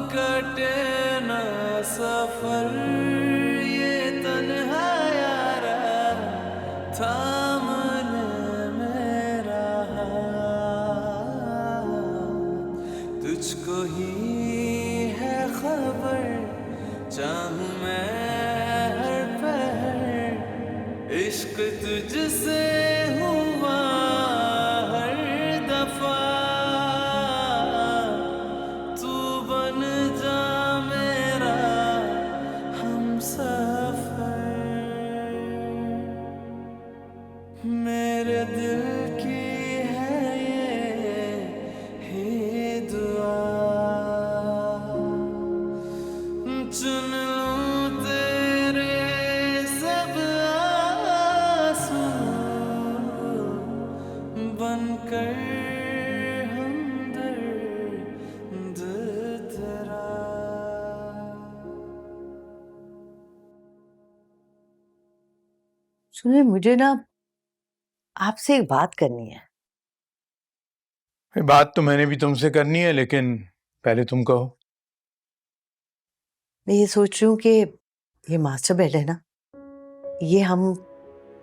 कटे ना सफर ये तन्हा यारा थाम ले मेरा हाथ तुझको ही है खबर चाहूं मैं हर पहर इश्क तुझसे हुआ हर दफा तू बन जा मेरा हमसफर मेरे दिल की है ये ही दुआ चुन लूं तेरे सब आंसू बनकर हमदर्द तेरा। सुनिए, मुझे ना आपसे एक बात करनी है। बात तो मैंने भी तुमसे करनी है, लेकिन पहले तुम कहो। मैं ये सोच रही हूँ कि ये मास्टर बेड है ना, ये हम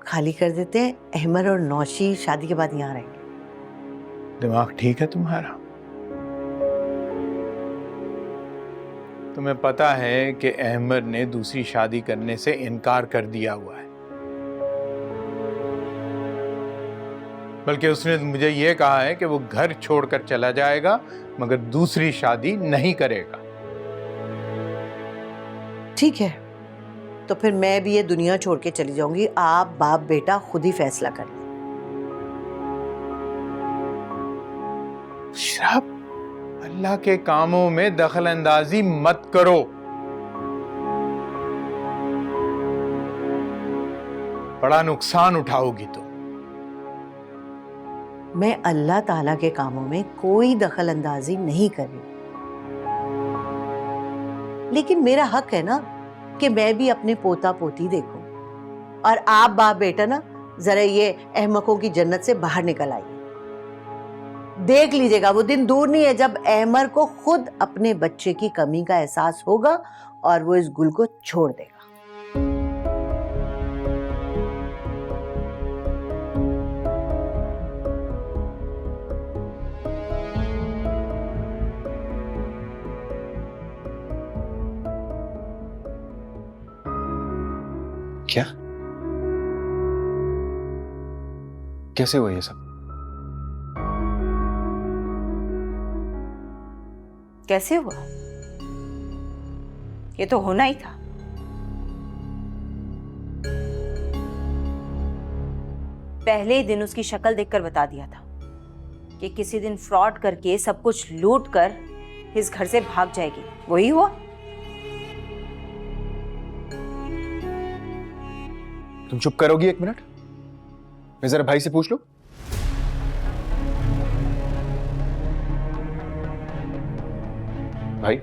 खाली कर देते हैं। अहमद और नौशी शादी के बाद यहाँ रहेंगे। दिमाग ठीक है तुम्हारा? तुम्हें पता है कि अहमद ने दूसरी शादी करने से इनकार कर दिया हुआ है। बल्कि उसने मुझे यह कहा है कि वो घर छोड़कर चला जाएगा मगर दूसरी शादी नहीं करेगा। ठीक है, तो फिर मैं भी ये दुनिया छोड़ के चली जाऊंगी। आप बाप बेटा खुद ही फैसला कर लें। शराब, अल्लाह के कामों में दखल अंदाजी मत करो। बड़ा नुकसान उठाओगी तुम। मैं अल्लाह ताला के कामों में कोई दखल अंदाजी नहीं कर रही, लेकिन मेरा हक है ना कि मैं भी अपने पोता पोती देखूं। और आप बाप बेटा ना जरा ये अहमकों की जन्नत से बाहर निकल आइए। देख लीजिएगा, वो दिन दूर नहीं है जब अहमद को खुद अपने बच्चे की कमी का एहसास होगा और वो इस गुल को छोड़ देगा। क्या? कैसे हुआ ये सब? कैसे हुआ? ये तो होना ही था। पहले ही दिन उसकी शक्ल देखकर बता दिया था कि किसी दिन फ्रॉड करके सब कुछ लूट कर इस घर से भाग जाएगी। वही हुआ। तुम चुप करोगी एक मिनट? मैं जरा भाई से पूछ लूं। भाई,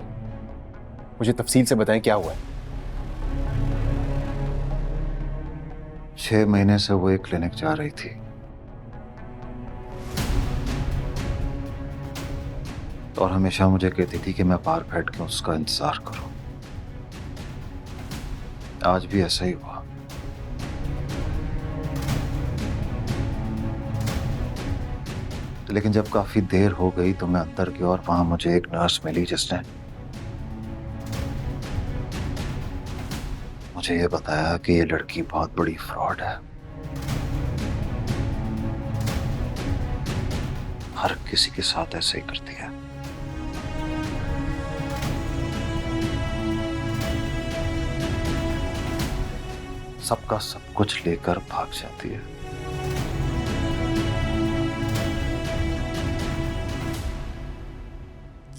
मुझे तफसील से बताएं क्या हुआ है। 6 महीने से वो एक क्लिनिक जा रही थी। और हमेशा मुझे कहती थी कि मैं बाहर बैठ के उसका इंतजार करूं। आज भी ऐसा ही हुआ। लेकिन जब काफी देर हो गई तो मैं अंदर गया और वहां मुझे एक नर्स मिली जिसने मुझे ये बताया कि ये लड़की बहुत बड़ी फ्रॉड है। हर किसी के साथ ऐसे ही करती है। सबका सब कुछ लेकर भाग जाती है।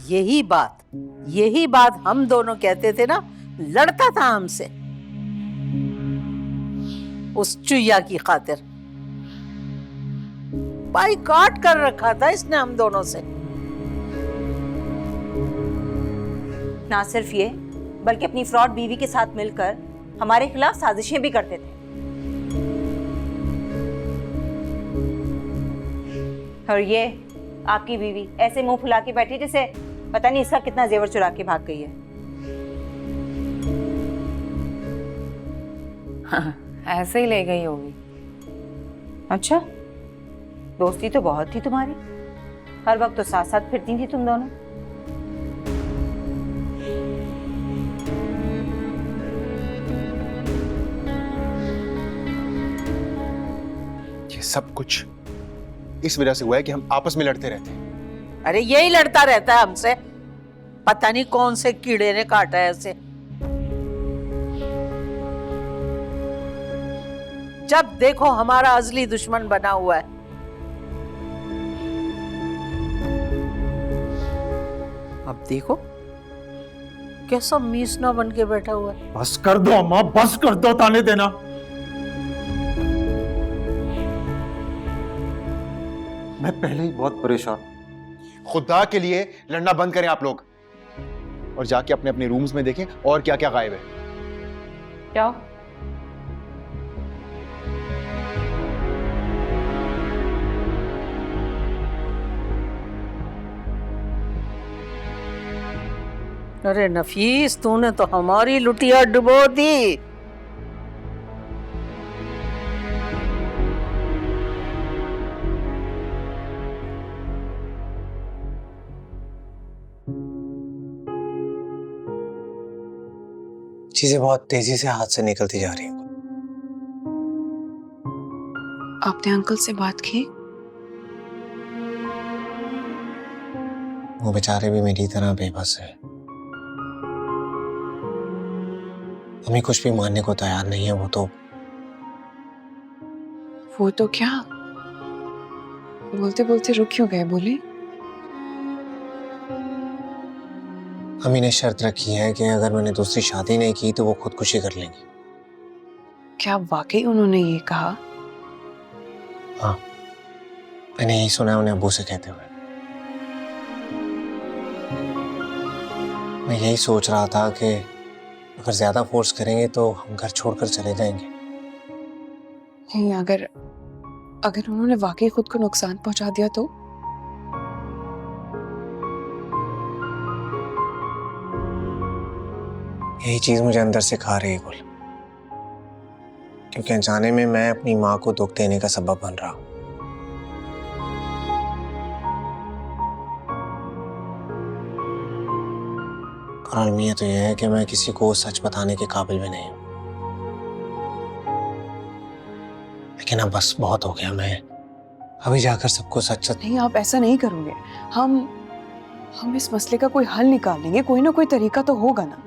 यही बात हम दोनों कहते थे ना। लड़ता था हमसे उस चुईया की खातिर। बाइकआउट कर रखा था इसने हम दोनों से। ना सिर्फ ये, बल्कि अपनी फ्रॉड बीवी के साथ मिलकर हमारे खिलाफ साजिशें भी करते थे। और ये आपकी बीवी ऐसे मुंह फुला के बैठी जैसे पता नहीं इसका कितना जेवर चुरा के भाग गई है। हाँ, ऐसे ही ले गई होगी। अच्छा, दोस्ती तो बहुत थी तुम्हारी, हर वक्त तो साथ साथ फिरती थी तुम दोनों। ये सब कुछ इस वजह से हुआ है कि हम आपस में लड़ते रहते हैं। अरे यही लड़ता रहता है हमसे, पता नहीं कौन से कीड़े ने काटा है उसे। जब देखो हमारा असली दुश्मन बना हुआ है। अब देखो कैसा मीसना बन के बैठा हुआ है। बस कर दो अम्मा, बस कर दो ताने देना। मैं पहले ही बहुत परेशान। खुदा के लिए लड़ना बंद करें आप लोग और जाके अपने अपने रूम्स में देखें और क्या क्या गायब है। क्या? अरे नफीस, तूने तो हमारी लुटिया डुबो दी। चीजें बहुत तेजी से हाथ से निकलती जा रही हैं। आपने अंकल से बात की? वो बेचारे भी मेरी तरह बेबस है। हमें कुछ भी मानने को तैयार नहीं है। वो तो क्या बोलते बोलते रुक क्यों गए? बोले। अम्मी ने शर्त रखी है कि अगर मैंने दूसरी शादी नहीं की तो वो खुदकुशी कर लेंगी। क्या वाकई उन्होंने ये कहा? हाँ, मैंने यही सुना है उन्हें अब्बू से कहते हुए। मैं यही सोच रहा था कि अगर ज्यादा फोर्स करेंगे तो हम घर छोड़कर चले जाएंगे। नहीं, अगर उन्होंने वाकई खुद को नुकसान पहुंचा दिया तो? यही चीज मुझे अंदर से खा रही है गुल, क्योंकि अनजाने में मैं अपनी माँ को दुख देने का सबब बन रहा हूं। और अलमिया तो यह है कि मैं किसी को सच बताने के काबिल भी नहीं हूं। लेकिन अब बस बहुत हो गया। मैं अभी जाकर सबको सच नहीं, आप ऐसा नहीं करोगे। हम इस मसले का कोई हल निकालेंगे, कोई ना कोई तरीका तो होगा ना।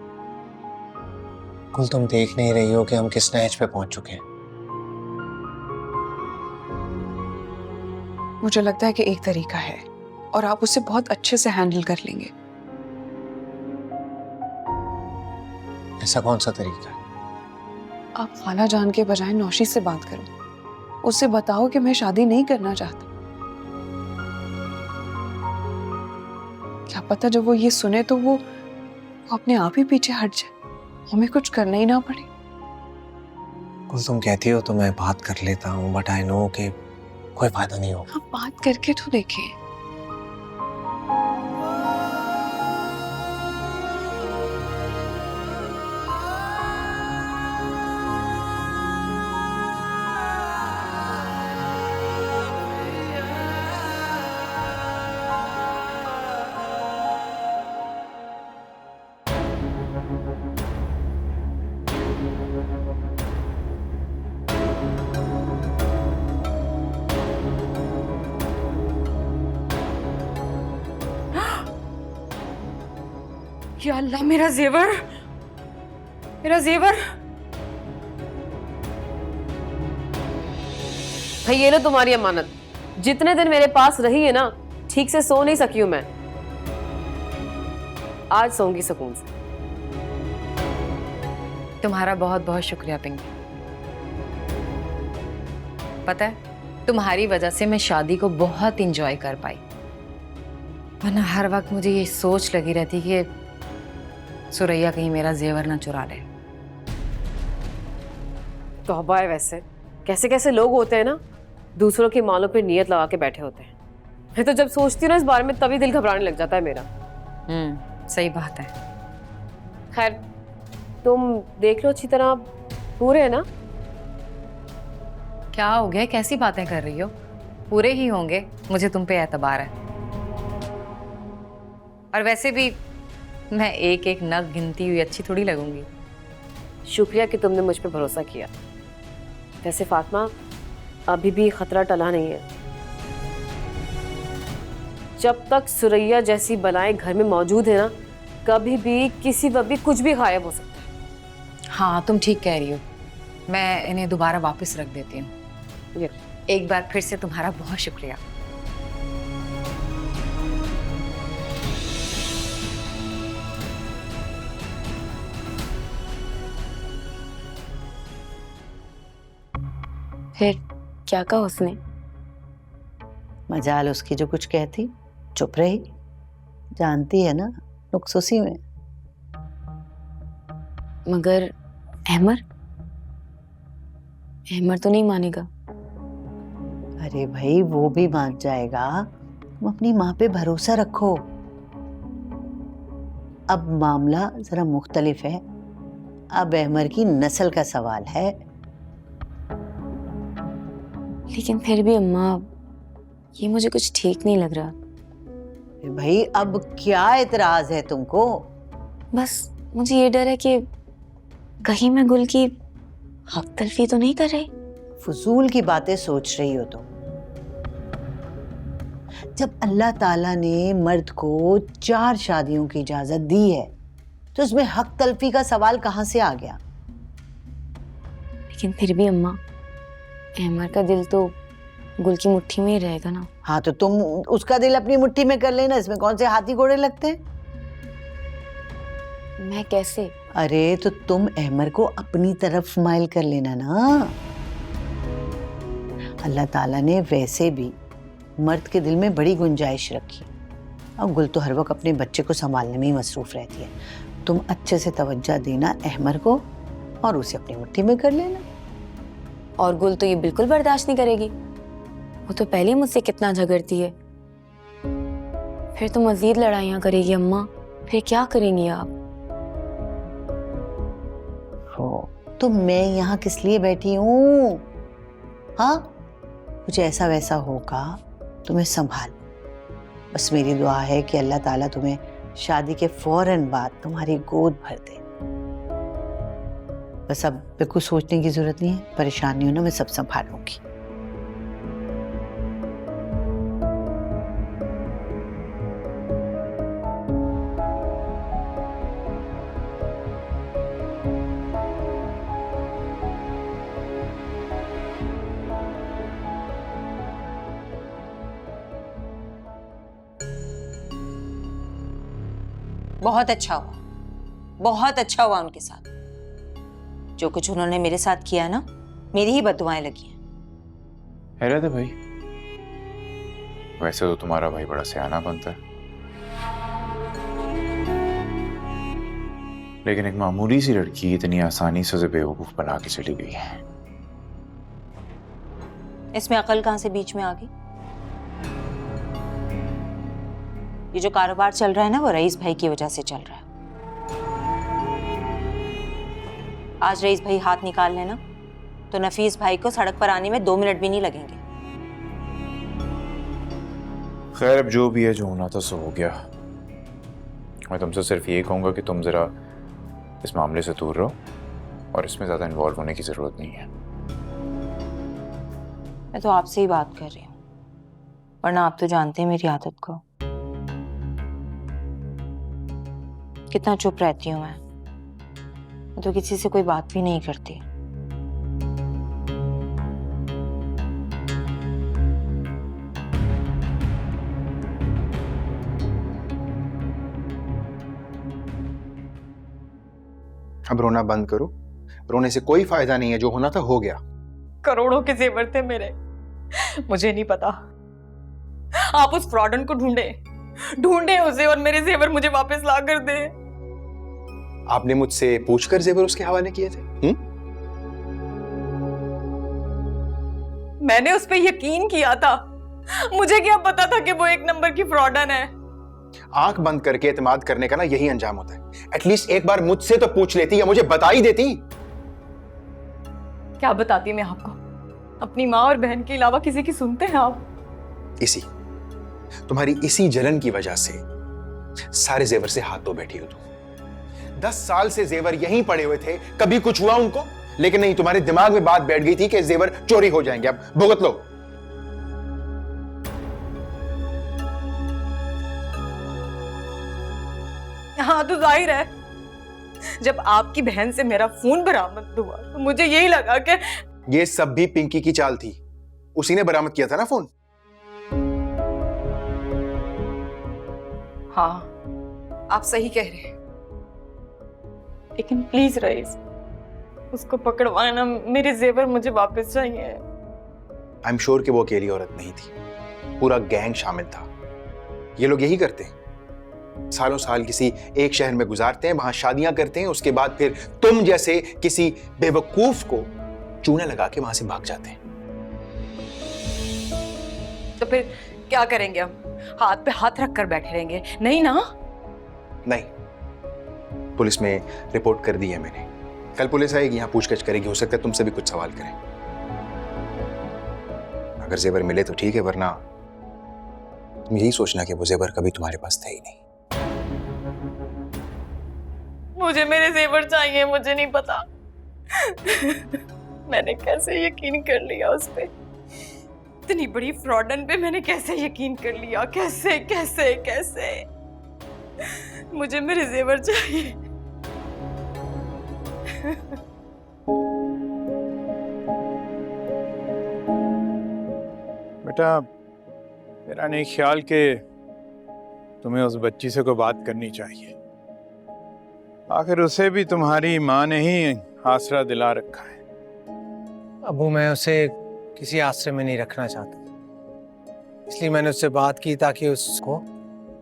कुल तुम देख नहीं रही हो कि हम किस नहज पे पहुंच चुके हैं। मुझे लगता है कि एक तरीका है और आप उसे बहुत अच्छे से हैंडल कर लेंगे। ऐसा कौन सा तरीका है? आप खाला जान के बजाय नौशी से बात करो। उससे बताओ कि मैं शादी नहीं करना चाहता। क्या पता जब वो ये सुने तो वो अपने आप ही पीछे हट जाए, हमें कुछ करना ही ना पड़े। कुल तुम कहती हो तो मैं बात कर लेता हूँ, बट आई नो कि कोई फायदा नहीं होगा। आप बात करके तो देखें। या अल्लाह, मेरा जेवर, मेरा जेवर। भाई ये लो तुम्हारी अमानत। जितने दिन मेरे पास रही है ना, ठीक से सो नहीं सकी हूं मैं। आज सोऊंगी सुकून से। तुम्हारा बहुत बहुत शुक्रिया पिंकी। पता है, तुम्हारी वजह से मैं शादी को बहुत इंजॉय कर पाई, वरना हर वक्त मुझे ये सोच लगी रहती कि सुरैया कहीं मेरा जेवर ना चुरा ले। तौबा है। वैसे कैसे कैसे लोग होते हैं ना, दूसरों के मालों पे नियत लगा के बैठे होते हैं। मैं तो जब सोचती हूँ ना इस बारे में, तभी दिल घबराने लग जाता है मेरा। सही बात है। खैर तुम देख लो अच्छी तरह, पूरे है ना? क्या हो गया, कैसी बातें कर रही हो? पूरे ही होंगे, मुझे तुम पे एतबार है। और वैसे भी मैं एक एक नग गिनती हुई अच्छी थोड़ी लगूंगी। शुक्रिया कि तुमने मुझ पे भरोसा किया। वैसे फातिमा, अभी भी खतरा टला नहीं है। जब तक सुरैया जैसी बलाएं घर में मौजूद है ना, कभी भी किसी वक्त भी कुछ भी गायब हो सकता है। हाँ तुम ठीक कह रही हो, मैं इन्हें दोबारा वापस रख देती हूँ। एक बार फिर से तुम्हारा बहुत शुक्रिया। फिर क्या कहा उसने? मजाल उसकी जो कुछ कहती, चुप रही। जानती है ना नुक्स उसी में। मगर अहमर तो नहीं मानेगा। अरे भाई वो भी मान जाएगा, तुम अपनी माँ पे भरोसा रखो। अब मामला जरा मुख्तलिफ है, अब अहमर की नस्ल का सवाल है। लेकिन फिर भी अम्मा, ये मुझे कुछ ठीक नहीं लग रहा। भाई अब क्या एतराज है तुमको? बस मुझे ये डर है कि कहीं मैं गुल की हक तलफी तो नहीं कर रही। फजूल की बातें सोच रही हो तुम। जब अल्लाह ताला ने मर्द को 4 शादियों की इजाजत दी है तो उसमें हक तलफी का सवाल कहां से आ गया? लेकिन फिर भी अम्मा, अहमर का दिल तो गुल की मुट्ठी में ही रहेगा ना। हाँ तो तुम उसका दिल अपनी मुट्ठी में कर लेना, इसमें कौन से हाथी घोड़े लगते हैं? मैं कैसे? अरे तो तुम अहमर को अपनी तरफ माइल कर लेना ना। अल्लाह ताला ने वैसे भी मर्द के दिल में बड़ी गुंजाइश रखी, और गुल तो हर वक्त अपने बच्चे को संभालने में ही मसरूफ रहती है। तुम अच्छे से तवज्जो देना अहमर को और उसे अपनी मुट्ठी में कर लेना। और गुल तो ये बिल्कुल बर्दाश्त नहीं करेगी। वो तो पहले ही मुझसे कितना झगड़ती है। फिर तो मजीद लड़ाइयाँ करेगी अम्मा। फिर क्या करेंगी आप? तो मैं यहाँ किस लिए बैठी हूँ? हाँ, कुछ ऐसा वैसा होगा तो मैं संभाल। बस मेरी दुआ है कि अल्लाह ताला तुम्हें शादी के फौरन बाद तुम्हारी गोद भर दे। बस अब बिल्कुल सोचने की जरूरत नहीं है, परेशान नहीं होना, मैं सब संभाल लूंगी। बहुत अच्छा हुआ, बहुत अच्छा हुआ उनके साथ। जो कुछ उन्होंने मेरे साथ किया ना, मेरी ही बददुआएं लगी हैं। हैरत है भाई, वैसे तो तुम्हारा भाई बड़ा सियाना बनता है, लेकिन एक मामूली सी लड़की इतनी आसानी से उसे बेवकूफ बना के चली गई है। इसमें अकल कहां से बीच में आ गई? ये जो कारोबार चल रहा है ना, वो रईस भाई की वजह से चल रहा है। आज रईस भाई हाथ निकाल लेना तो नफीस भाई को सड़क पर आने में 2 मिनट भी नहीं लगेंगे। खैर अब जो भी है, जो होना था सो हो गया। मैं तुमसे सिर्फ ये कहूंगा कि तुम जरा इस मामले से दूर रहो और इसमें ज्यादा इन्वॉल्व होने की जरूरत नहीं है। मैं तो आपसे ही बात कर रही हूँ, वरना आप तो जानते हैं मेरी आदत को, कितना चुप रहती हूँ मैं तो किसी से कोई बात भी नहीं करती। अब रोना बंद करो, रोने से कोई फायदा नहीं है, जो होना था हो गया। करोड़ों के जेवर थे मेरे, मुझे नहीं पता। आप उस फ्रॉडन को ढूंढे उसे और मेरे जेवर मुझे वापस ला कर दे। आपने मुझसे पूछकर जेवर उसके हवाले किए थे? मैंने उस पर यकीन किया था। मुझे क्या पता था कि वो 1 नंबर की फ्रॉडन है। आंख बंद करके एतमाद करने का ना यही अंजाम होता है। एटलीस्ट एक बार मुझसे तो पूछ लेती या मुझे बता ही देती। क्या बताती मैं आपको? अपनी माँ और बहन के अलावा किसी की सुनते हैं आप? तुम्हारी इसी जलन की वजह से सारे जेवर से हाथ धो बैठी हो तुम। 10 साल से जेवर यहीं पड़े हुए थे, कभी कुछ हुआ उनको? लेकिन नहीं, तुम्हारे दिमाग में बात बैठ गई थी कि जेवर चोरी हो जाएंगे। अब भुगत लो। हाँ तो जाहिर है, जब आपकी बहन से मेरा फोन बरामद हुआ तो मुझे यही लगा कि ये सब भी पिंकी की चाल थी। उसी ने बरामद किया था ना फोन। हाँ आप सही कह रहे हैं, लेकिन प्लीज रईस, उसको पकड़वाना, मेरे जेवर मुझे वापस चाहिए। आई एम श्योर कि वो अकेली औरत नहीं थी, पूरा गैंग शामिल था। ये लोग यही करते हैं, सालों साल किसी एक शहर में गुजारते हैं, वहां शादियां करते हैं, उसके बाद फिर तुम जैसे किसी बेवकूफ को चूना लगा के वहां से भाग जाते हैं। तो फिर क्या करेंगे हम? हाथ पे हाथ रख कर बैठे रहेंगे? नहीं ना। नहीं, पुलिस में रिपोर्ट कर दी है मैंने। कल पुलिस आएगी, यहाँ पूछताछ करेगी, हो सकता है तुमसे भी कुछ सवाल करें। अगर जेवर मिले तो ठीक है, वरना तुम यही सोचना कि वो जेवर कभी तुम्हारे पास थे ही नहीं। मुझे मेरे जेवर चाहिए, मुझे नहीं पता मैंने कैसे यकीन कर लिया उस पे, इतनी बड़ी फ्रॉडन पे मैंने कैसे यकीन कर लिया? कैसे कैसे कैसे? मुझे मेरे जेवर चाहिए। बेटा, मेरा नहीं ख्याल कि तुम्हें उस बच्ची से कोई बात करनी चाहिए। आखिर उसे भी तुम्हारी माँ ने ही आसरा दिला रखा है। अबू, मैं उसे किसी आश्रय में नहीं रखना चाहता, इसलिए मैंने उससे बात की ताकि उसको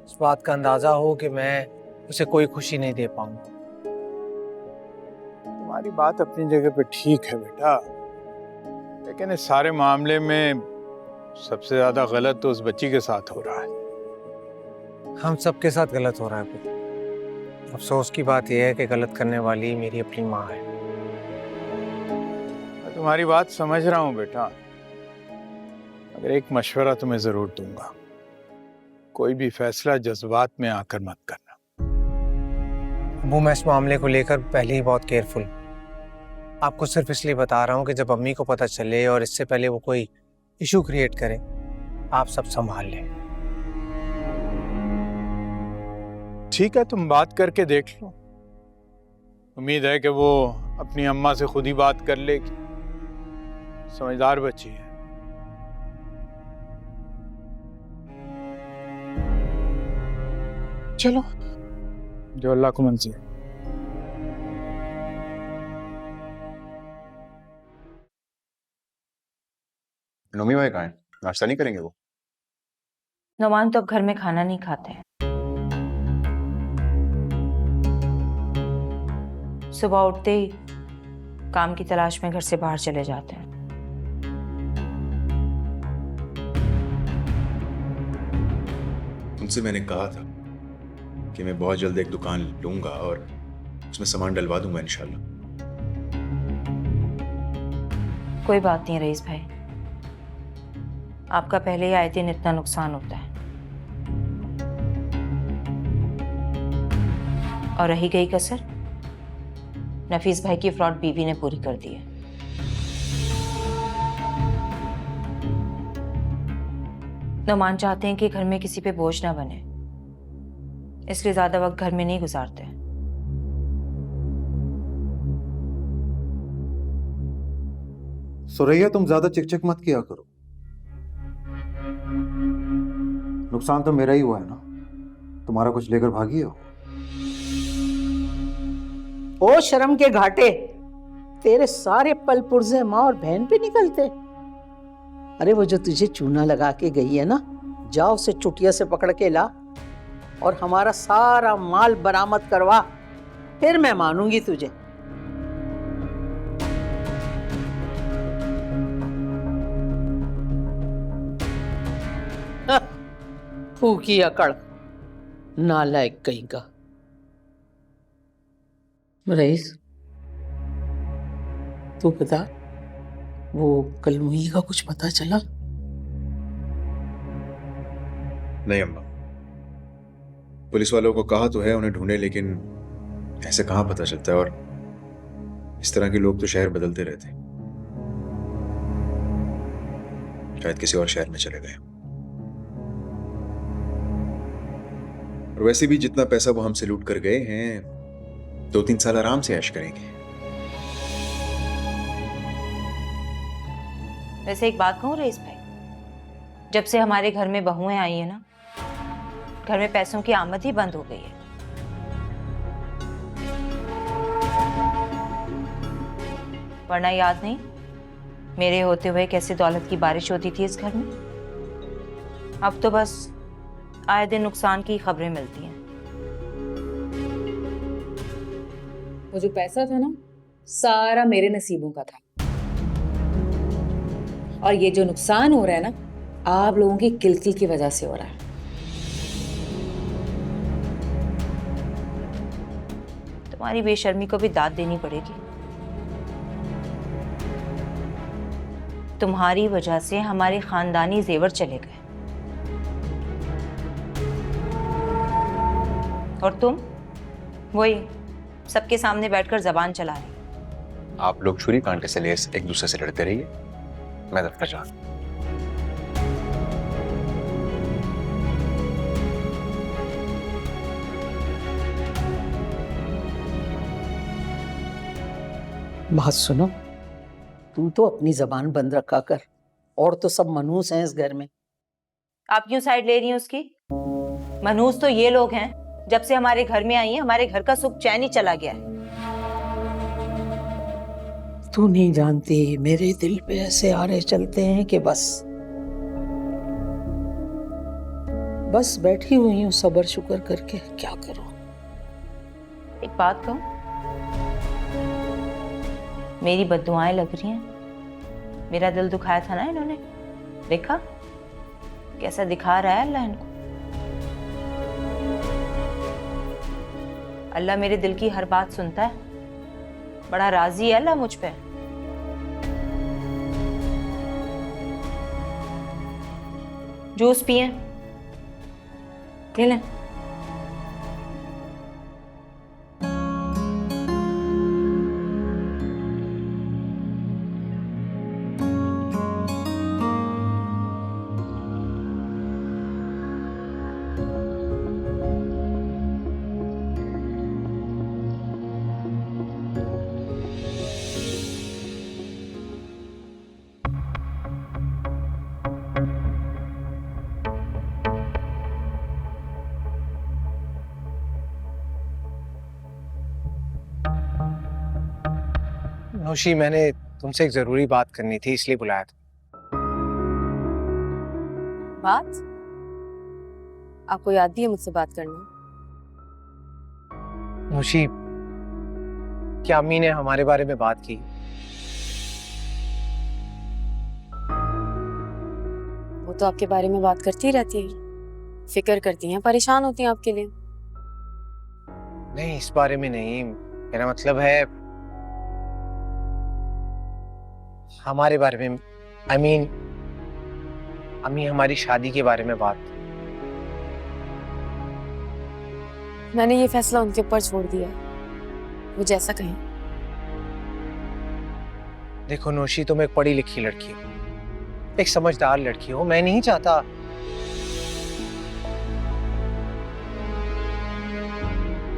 इस बात का अंदाजा हो कि मैं उसे कोई खुशी नहीं दे पाऊंगा। तुम्हारी बात अपनी जगह पे ठीक है बेटा, लेकिन इस सारे मामले में सबसे ज्यादा गलत तो उस बच्ची के साथ हो रहा है। हम सबके साथ गलत हो रहा है अबू। अफसोस की बात यह है कि गलत करने वाली मेरी अपनी माँ है। मैं तुम्हारी बात समझ रहा हूँ बेटा, मगर एक मशवरा तुम्हें जरूर दूंगा, कोई भी फैसला जज्बात में आकर मत करना। अबू, मैं इस मामले को लेकर पहले ही बहुत केयरफुल। आपको सिर्फ इसलिए बता रहा हूँ कि जब अम्मी को पता चले और इससे पहले वो कोई इशू क्रिएट करे, आप सब संभाल लें। ठीक है, तुम बात करके देख लो। उम्मीद है कि वो अपनी अम्मा से खुद ही बात कर लेगी, समझदार बच्ची है। चलो, जो अल्लाह को मंजूर। नोमी भाई कहाँ हैं? नाश्ता नहीं करेंगे वो? नोमान तो अब घर में खाना नहीं खाते हैं। सुबह उठते ही काम की तलाश में घर से बाहर चले जाते हैं। उनसे मैंने कहा था कि मैं बहुत जल्द एक दुकान लूंगा और उसमें सामान डलवा दूंगा इंशाल्लाह। कोई बात नहीं रईस भाई, आपका पहले ही आए दिन इतना नुकसान होता है। और रही गई कसर, नफीस भाई की फ्रॉड बीवी ने पूरी कर दी है। नोमान चाहते हैं कि घर में किसी पे बोझ ना बने, इसलिए ज्यादा वक्त घर में नहीं गुजारते। सुरैया, तुम ज्यादा चिकचिक मत किया करो। नुकसान तो मेरा ही हुआ है ना, तुम्हारा कुछ लेकर भागी हो। ओ शर्म के घाटे, तेरे सारे पल पुर्जे माँ और बहन पे निकलते। अरे वो जो तुझे चूना लगा के गई है ना, जाओ उसे चुटिया से पकड़ के ला और हमारा सारा माल बरामद करवा, फिर मैं मानूंगी तुझे। फूकी अकड़, नालायक कहीं का। रईस, तू बता, वो कल मुही का कुछ पता चला? नहीं अम्मा, पुलिस वालों को कहा तो है उन्हें ढूंढे, लेकिन ऐसे कहाँ पता चलता है। और इस तरह के लोग तो शहर बदलते रहते हैं, शायद किसी और शहर में चले गए। और वैसे भी जितना पैसा वो हमसे लूट कर गए हैं, 2-3 साल आराम से ऐश करेंगे। वैसे एक बात कहूँ रईस भाई, जब से हमारे घर में बहुएं आई हैं ना, घर में पैसों की आमद ही बंद हो गई है। वरना याद नहीं मेरे होते हुए कैसे दौलत की बारिश होती थी इस घर में। अब तो बस आए दिन नुकसान की खबरें मिलती हैं। वो जो पैसा था ना, सारा मेरे नसीबों का था। और ये जो नुकसान हो रहा है ना, आप लोगों की किलकिल की वजह से हो रहा है। तुम्हारी बेशर्मी को भी दाद देनी पड़ेगी। तुम्हारी वजह से हमारे खानदानी जेवर चले गए, और तुम वही सबके सामने बैठकर जबान चला रही। आप लोग छुरी कांटे से लेस एक दूसरे से लड़ते रहिए, मैं दफ्तर जा रहा हूं। बात सुनो, तू तो अपनी जबान बंद रखा कर, और तो सब मनहूस हैं इस घर में। आप क्यों साइड ले रही हैं उसकी? मनहूस तो ये लोग हैं, जब से हमारे घर में आई हैं हमारे घर का सुख चैन ही चला गया है। तू नहीं जानती, मेरे दिल पे ऐसे आरे चलते हैं कि बस बैठी हुई हूँ सब्र शुक्र करके, क्या करूं। एक बात कहूं, मेरी बद्दुआएं लग रही हैं। मेरा दिल दुखाया था ना इन्होंने, देखा कैसा दिखा रहा है अल्लाह इनको। अल्लाह मेरे दिल की हर बात सुनता है, बड़ा राजी है अल्लाह मुझ पे। जूस पिए, ले लें। नौशी, मैंने तुमसे एक जरूरी बात करनी थी, इसलिए बुलाया था। बात? आपको याद भी है मुझसे बात करना? नौशी, क्या अम्मी ने हमारे बारे में बात की? वो तो आपके बारे में बात करती रहती है, फिक्र करती हैं, परेशान होती हैं आपके लिए। नहीं, इस बारे में नहीं, मेरा मतलब है हमारे बारे में। I mean, अम्मी हमारी शादी के बारे में बात। मैंने ये फैसला उनके ऊपर छोड़ दिया, वो जैसा कहें। देखो नौशी, तुम एक पढ़ी लिखी लड़की हो, एक समझदार लड़की हो। मैं नहीं चाहता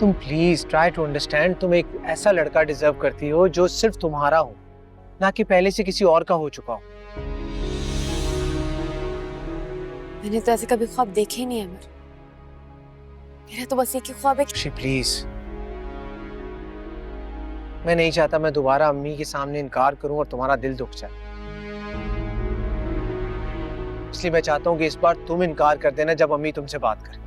तुम प्लीज ट्राई टू अंडरस्टैंड। तुम एक ऐसा लड़का डिजर्व करती हो जो सिर्फ तुम्हारा हो, ना कि पहले से किसी और का हो चुका हो। मैंने तो ऐसे कभी ख्वाब देखे ही नहीं है अमर। मेरा तो बस एक ही ख्वाब है। प्लीज, मैं नहीं चाहता मैं दोबारा अम्मी के सामने इनकार करूं और तुम्हारा दिल दुख जाए। इसलिए मैं चाहता हूं कि इस बार तुम इनकार कर देना जब अम्मी तुमसे बात करे।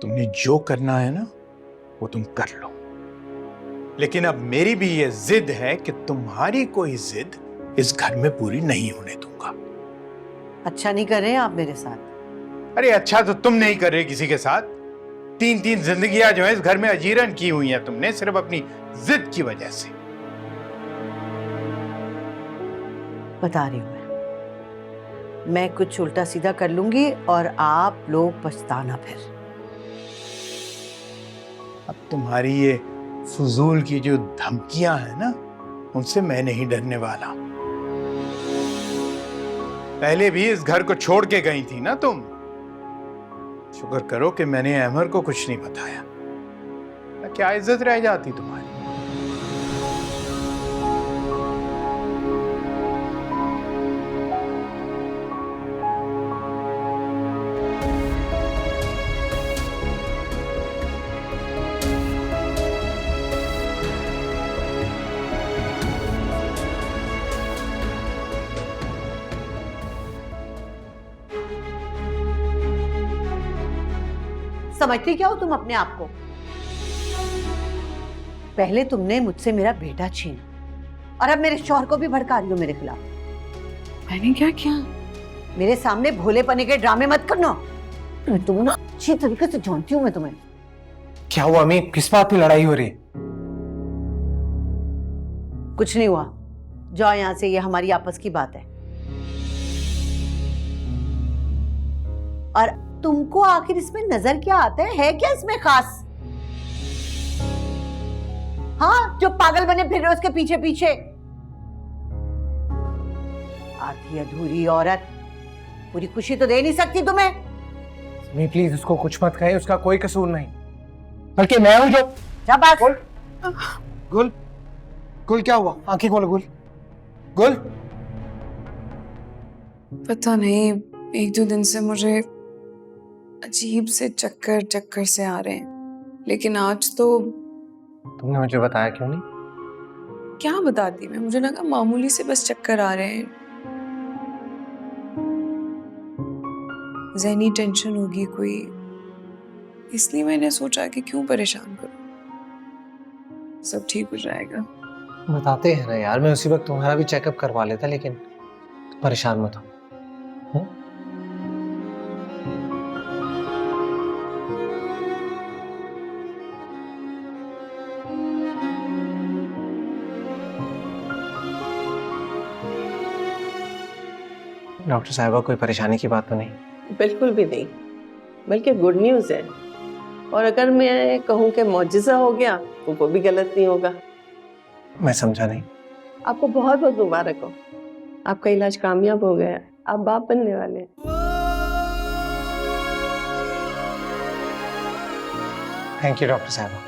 तुमने जो करना है ना वो तुम कर लो, लेकिन अब मेरी भी ये जिद है कि तुम्हारी कोई जिद इस घर में पूरी नहीं होने दूंगा। अच्छा नहीं कर रहे हैं आप मेरे साथ? अरे अच्छा तो तुम नहीं कर रहे किसी के साथ। 3-3 जिंदगियां जो है इस घर में अजीरन की हुई हैं तुमने सिर्फ अपनी जिद की वजह से। बता रही हूं मैं कुछ उल्टा सीधा कर लूंगी और आप लोग पछताना फिर। अब तुम्हारी ये फजूल की जो धमकियां हैं ना उनसे मैं नहीं डरने वाला। पहले भी इस घर को छोड़ के गई थी ना तुम। शुक्र करो कि मैंने अहमर को कुछ नहीं बताया, क्या इज्जत रह जाती तुम्हारी। समझती क्या हो तुम अपने आप को? पहले तुमने मुझसे मेरा बेटा छीना और अब मेरे शौहर को भी भड़का रही हो मेरे खिलाफ। मैंने क्या किया? मेरे सामने भोलेपने के ड्रामे मत करना। तुम ना अच्छी तरीके से जानती हूँ मैं तुम्हें। क्या हुआ अम्मी, किस बात पे लड़ाई हो रही? कुछ नहीं हुआ, जाओ यहाँ से, ये हमारी आपस की बात है। और तुमको आखिर इसमें नजर क्या आता है क्या इसमें खास? हाँ, जो पागल बने फिर रहे उसके पीछे पीछे। आधी अधूरी औरत पूरी खुशी तो दे नहीं सकती तुम्हें। अम्मी प्लीज उसको कुछ मत कहे, उसका कोई कसूर नहीं, बल्कि मैं हूं जो। शाबाश। गुल, गुल क्या हुआ? आंखें खोलो गुल। गुल, पता नहीं, 1-2 दिन से मुझे अजीब से चक्कर से आ रहे हैं, लेकिन आज तो। तुमने मुझे बताया क्यों नहीं? क्या बताती मैं, मुझे लगा मामूली से बस चक्कर आ रहे हैं, ज़हनी टेंशन होगी कोई, इसलिए मैंने सोचा कि क्यों परेशान करूं, सब ठीक हो जाएगा। बताते हैं ना यार, मैं उसी वक्त तुम्हारा भी चेकअप करवा लेता, लेकिन परेशान मत हो। डॉक्टर साहिबा कोई परेशानी की बात तो नहीं? बिल्कुल भी नहीं, बल्कि गुड न्यूज़ है। और अगर मैं कहूँ कि मौजिज़ा हो गया तो वो भी गलत नहीं होगा। मैं समझा नहीं। आपको बहुत बहुत मुबारक हो, आपका इलाज कामयाब हो गया, आप बाप बनने वाले हैं। थैंक यू डॉक्टर साहिबा।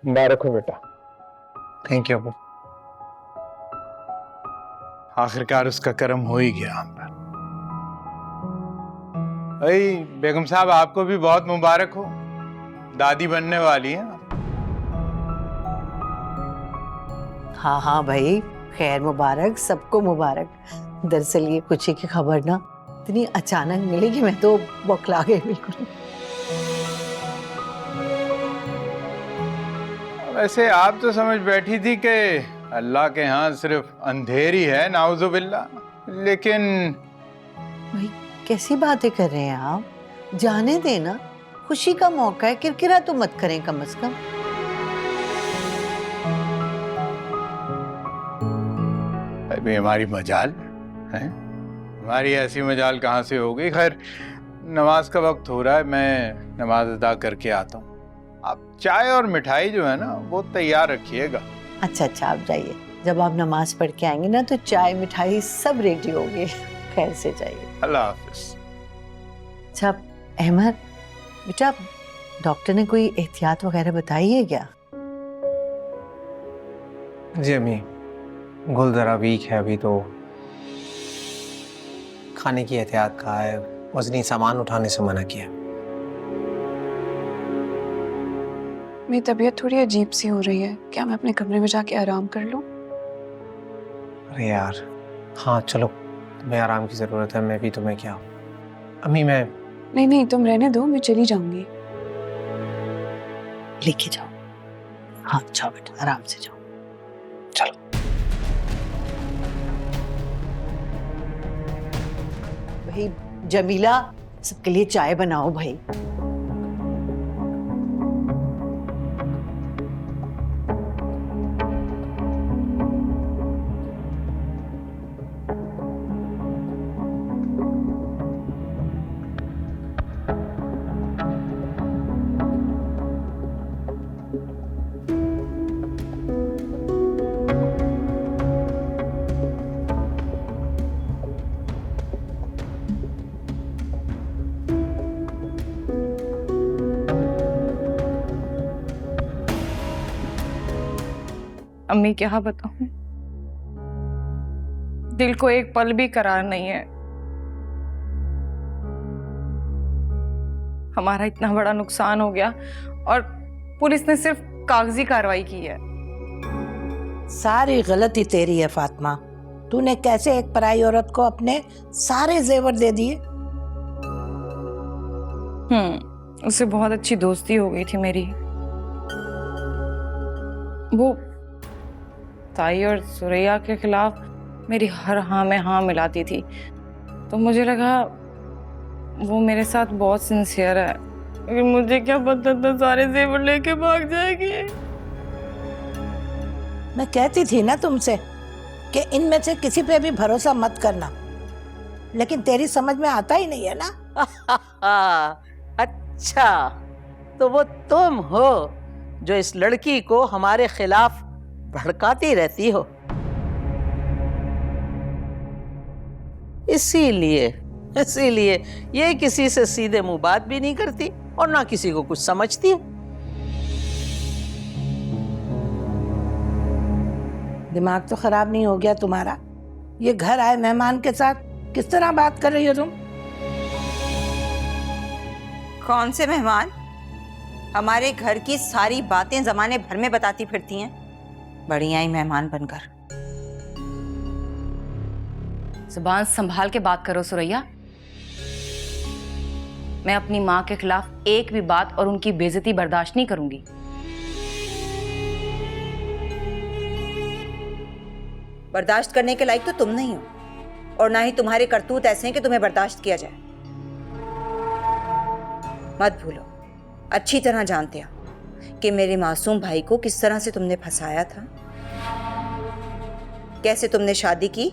मुबारक हो बेटा। Thank you Abu. आखिरकार उसका कर्म हो ही गया हम पर। बेगम साहब आपको भी बहुत मुबारक हो, दादी बनने वाली हैं। हाँ हाँ भाई, खैर मुबारक, सबको मुबारक। दरअसल ये खुशी की खबर ना इतनी अचानक मिली कि मैं तो बौखला गई बिल्कुल। वैसे आप तो समझ बैठी थी कि अल्लाह के यहाँ सिर्फ अंधेरी है, नाउजुबिल्ला, लेकिन भाई कैसी बातें कर रहे हैं आप? जाने देना, खुशी का मौका है, किरकिरा तो मत करें कम से कम। अभी हमारी मजाल है, हमारी ऐसी मजाल कहाँ से हो गई। खैर नमाज का वक्त हो रहा है, मैं नमाज अदा करके आता हूँ। आप चाय और मिठाई जो है ना वो तैयार रखिएगा। अच्छा अच्छा, आप जाइए, जब आप नमाज पढ़ के आएंगे ना तो चाय मिठाई सब रेडी होगी। खैर से जाइए। अल्लाह हाफिज। अच्छा अहमद बेटा, डॉक्टर ने कोई एहतियात वगैरह बताई है क्या? जी अम्मी, गुल जरा वीक है अभी, तो खाने की एहतियात कहा है, वजनी सामान उठाने से मना किया। मेरी तबीयत थोड़ी अजीब सी हो रही है, क्या मैं अपने कमरे में जाके आराम कर लूं? अरे यार, हाँ चलो, तुम्हें आराम की ज़रूरत है, मैं भी तुम्हें क्या। अम्मी मैं नहीं, तुम रहने दो, मैं चली जाऊंगी। लेके जाओ। हाँ जाओ बेटा, आराम से जाओ। चलो। भाई जमीला, सबके लिए चाय बनाओ भाई। अम्मी क्या बताऊं, दिल को एक पल भी करार नहीं है। हमारा इतना बड़ा नुकसान हो गया और पुलिस ने सिर्फ कागजी कार्रवाई की है। सारी गलती तेरी है फातिमा। तूने कैसे एक पराई औरत को अपने सारे जेवर दे दिए? उससे बहुत अच्छी दोस्ती हो गई थी मेरी। वो ताई और सुरैया के खिलाफ मेरी हर हाँ में हाँ मिलाती थी, तो मुझे लगा वो मेरे साथ बहुत सिंसियर है, लेकिन मुझे क्या पता था सारे जेवर लेके भाग जाएगी। मैं कहती थी ना तुमसे कि इनमें से किसी पे भी भरोसा मत करना, लेकिन तेरी समझ में आता ही नहीं है ना। अच्छा, तो वो तुम हो जो इस लड़की को हमारे खिलाफ भड़काती रहती हो। इसीलिए ये किसी से सीधे मुंह बात भी नहीं करती और ना किसी को कुछ समझती है। दिमाग तो खराब नहीं हो गया तुम्हारा? ये घर आए मेहमान के साथ किस तरह बात कर रही हो तुम? कौन से मेहमान? हमारे घर की सारी बातें जमाने भर में बताती फिरती हैं, बढ़िया ही मेहमान बनकर। जुबान संभाल के बात करो सुरैया। मैं अपनी माँ के खिलाफ एक भी बात और उनकी बेइज्जती बर्दाश्त नहीं करूंगी। बर्दाश्त करने के लायक तो तुम नहीं हो, और ना ही तुम्हारे करतूत ऐसे हैं कि तुम्हें बर्दाश्त किया जाए। मत भूलो, अच्छी तरह जानते हो कि मेरे मासूम भाई को किस तरह से तुमने फंसाया था, कैसे तुमने शादी की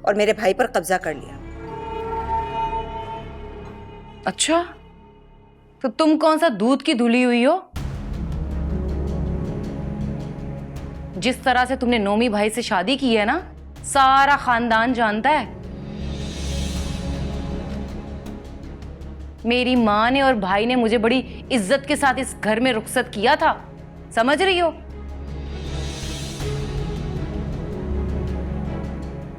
और मेरे भाई पर कब्जा कर लिया। अच्छा, तो तुम कौन सा दूध की धुली हुई हो? जिस तरह से तुमने नोमी भाई से शादी की है ना, सारा खानदान जानता है। मेरी माँ ने और भाई ने मुझे बड़ी इज्जत के साथ इस घर में रुखसत किया था, समझ रही हो?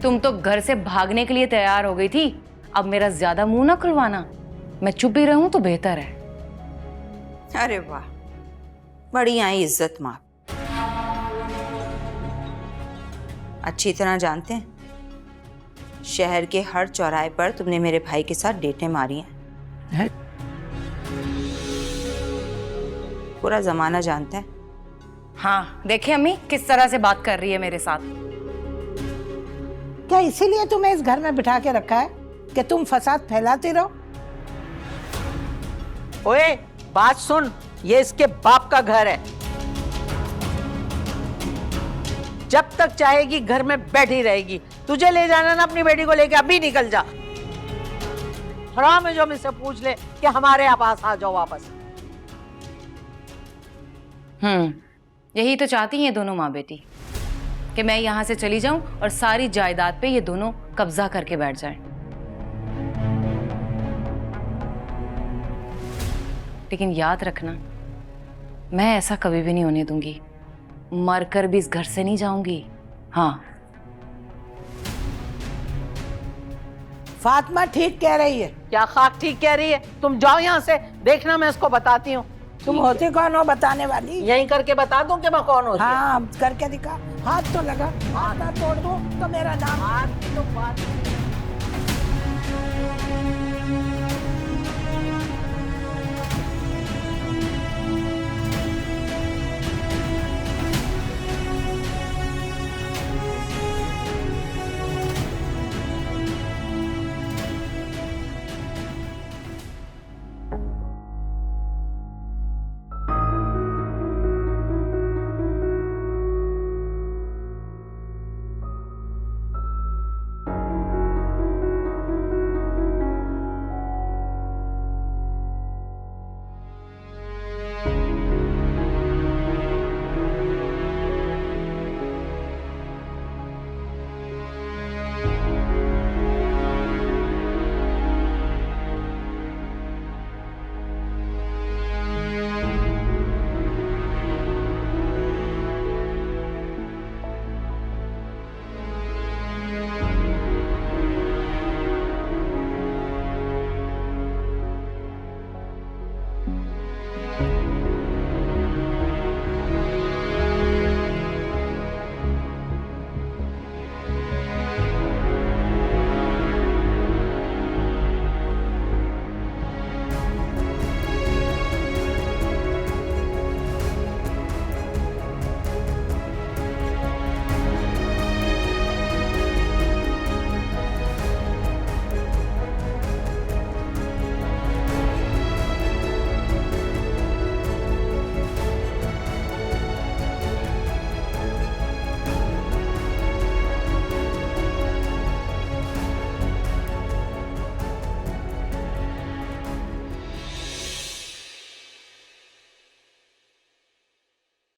तुम तो घर से भागने के लिए तैयार हो गई थी। अब मेरा ज्यादा मुंह ना खुलवाना, मैं चुप ही रहूं तो बेहतर है। अरे वाह, बड़ी आई इज्जत माँ। अच्छी तरह जानते हैं, शहर के हर चौराहे पर तुमने मेरे भाई के साथ डेटें मारी हैं। पूरा जमाना जानता है। हाँ, देखिए अम्मी किस तरह से बात कर रही है मेरे साथ। क्या इसीलिए तुम्हें इस घर में बिठा के रखा है कि तुम फसाद फैलाते रहो? ओए, बात सुन, ये इसके बाप का घर है। जब तक चाहेगी घर में बैठी रहेगी। तुझे ले जाना ना अपनी बेटी को लेके, अभी निकल जा। हराम है जो मुझसे पूछ ले कि हमारे पास आ जाओ वापस। यही तो चाहती हैं दोनों माँ बेटी कि मैं यहाँ से चली जाऊं और सारी जायदाद पे ये दोनों कब्जा करके बैठ जाएं। लेकिन याद रखना, मैं ऐसा कभी भी नहीं होने दूंगी। मरकर भी इस घर से नहीं जाऊंगी। हाँ, फातिमा ठीक कह रही है। क्या खाक ठीक कह रही है? तुम जाओ यहाँ से, देखना मैं इसको बताती हूँ। तुम होती कौन हो बताने वाली? यहीं करके बता दूं कि मैं कौन होती हूँ? हाँ करके दिखा, हाथ तो लगा, हाथ ना तोड़ दो तो मेरा नाम। हाथ की तो बात